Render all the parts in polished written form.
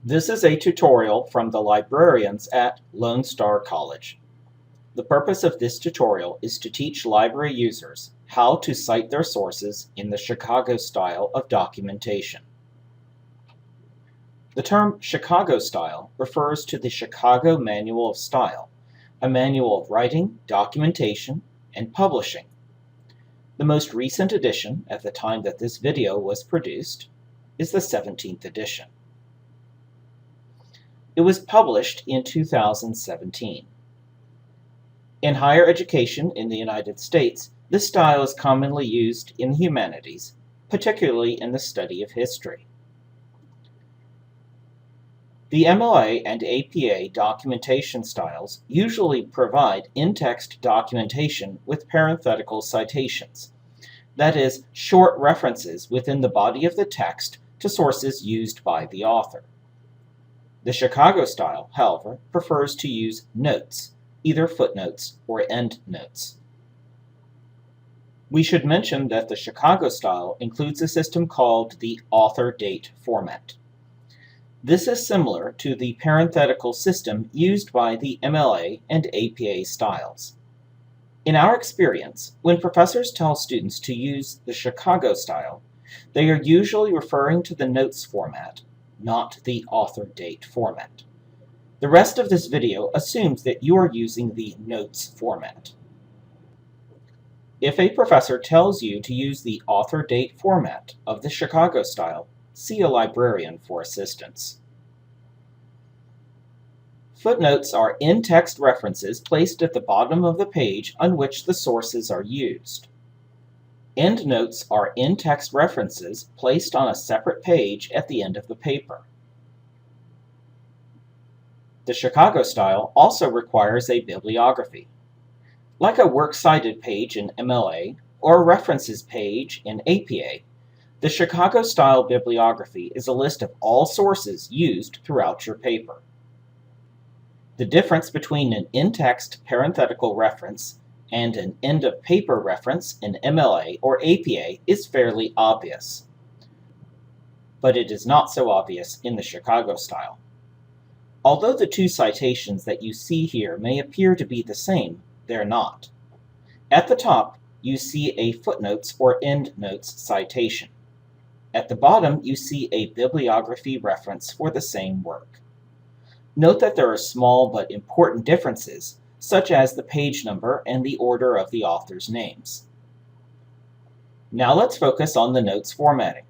This is a tutorial from the librarians at Lone Star College. The purpose of this tutorial is to teach library users how to cite their sources in the Chicago style of documentation. The term Chicago style refers to the Chicago Manual of Style, a manual of writing, documentation, and publishing. The most recent edition, at the time that this video was produced, is the 17th edition. It was published in 2017. In higher education in the United States, this style is commonly used in the humanities, particularly in the study of history. The MLA and APA documentation styles usually provide in-text documentation with parenthetical citations, that is, short references within the body of the text to sources used by the author. The Chicago style, however, prefers to use notes, either footnotes or endnotes. We should mention that the Chicago style includes a system called the author-date format. This is similar to the parenthetical system used by the MLA and APA styles. In our experience, when professors tell students to use the Chicago style, they are usually referring to the notes format, not the author-date format. The rest of this video assumes that you are using the notes format. If a professor tells you to use the author-date format of the Chicago style, see a librarian for assistance. Footnotes are in-text references placed at the bottom of the page on which the sources are used. Endnotes are in-text references placed on a separate page at the end of the paper. The Chicago style also requires a bibliography. Like a works cited page in MLA or a references page in APA, the Chicago style bibliography is a list of all sources used throughout your paper. The difference between an in-text parenthetical reference and an end-of-paper reference in MLA or APA is fairly obvious. But it is not so obvious in the Chicago style. Although the two citations that you see here may appear to be the same, they're not. At the top, you see a footnotes or endnotes citation. At the bottom, you see a bibliography reference for the same work. Note that there are small but important differences, such as the page number and the order of the author's names. Now let's focus on the notes formatting.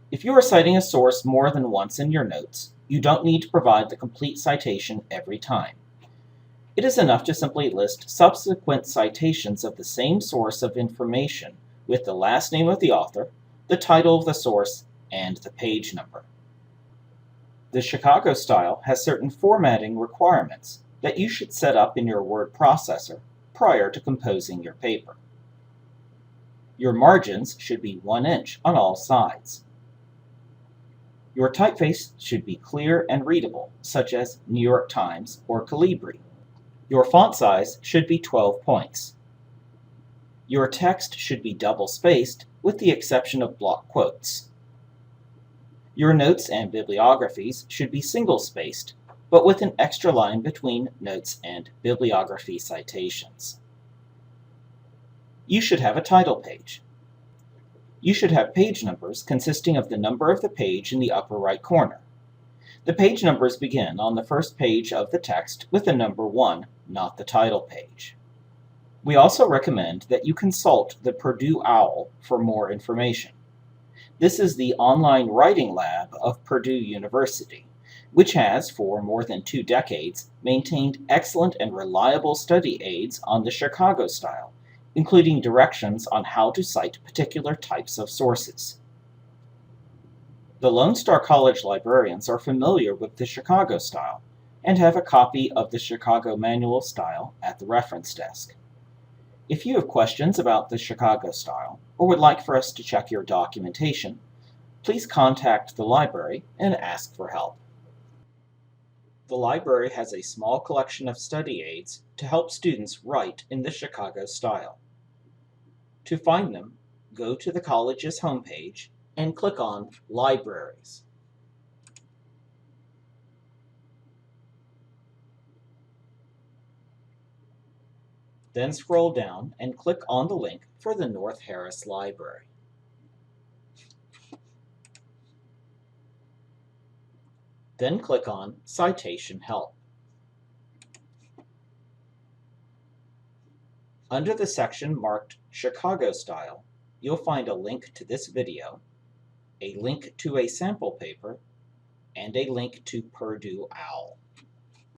If you are citing a source more than once in your notes, you don't need to provide the complete citation every time. It is enough to simply list subsequent citations of the same source of information with the last name of the author, the title of the source, and the page number. The Chicago style has certain formatting requirements that you should set up in your word processor prior to composing your paper. Your margins should be 1 inch on all sides. Your typeface should be clear and readable, such as New York Times or Calibri. Your font size should be 12 points. Your text should be double-spaced, with the exception of block quotes. Your notes and bibliographies should be single-spaced, but with an extra line between notes and bibliography citations. You should have a title page. You should have page numbers consisting of the number of the page in the upper right corner. The page numbers begin on the first page of the text with the number 1, not the title page. We also recommend that you consult the Purdue OWL for more information. This is the online writing lab of Purdue University, which has, for more than 2 decades, maintained excellent and reliable study aids on the Chicago style, including directions on how to cite particular types of sources. The Lone Star College librarians are familiar with the Chicago style and have a copy of the Chicago Manual of Style at the reference desk. If you have questions about the Chicago style or would like for us to check your documentation, please contact the library and ask for help. The library has a small collection of study aids to help students write in the Chicago style. To find them, go to the college's homepage and click on Libraries. Then scroll down and click on the link for the North Harris Library. Then click on Citation Help. Under the section marked Chicago Style, you'll find a link to this video, a link to a sample paper, and a link to Purdue OWL.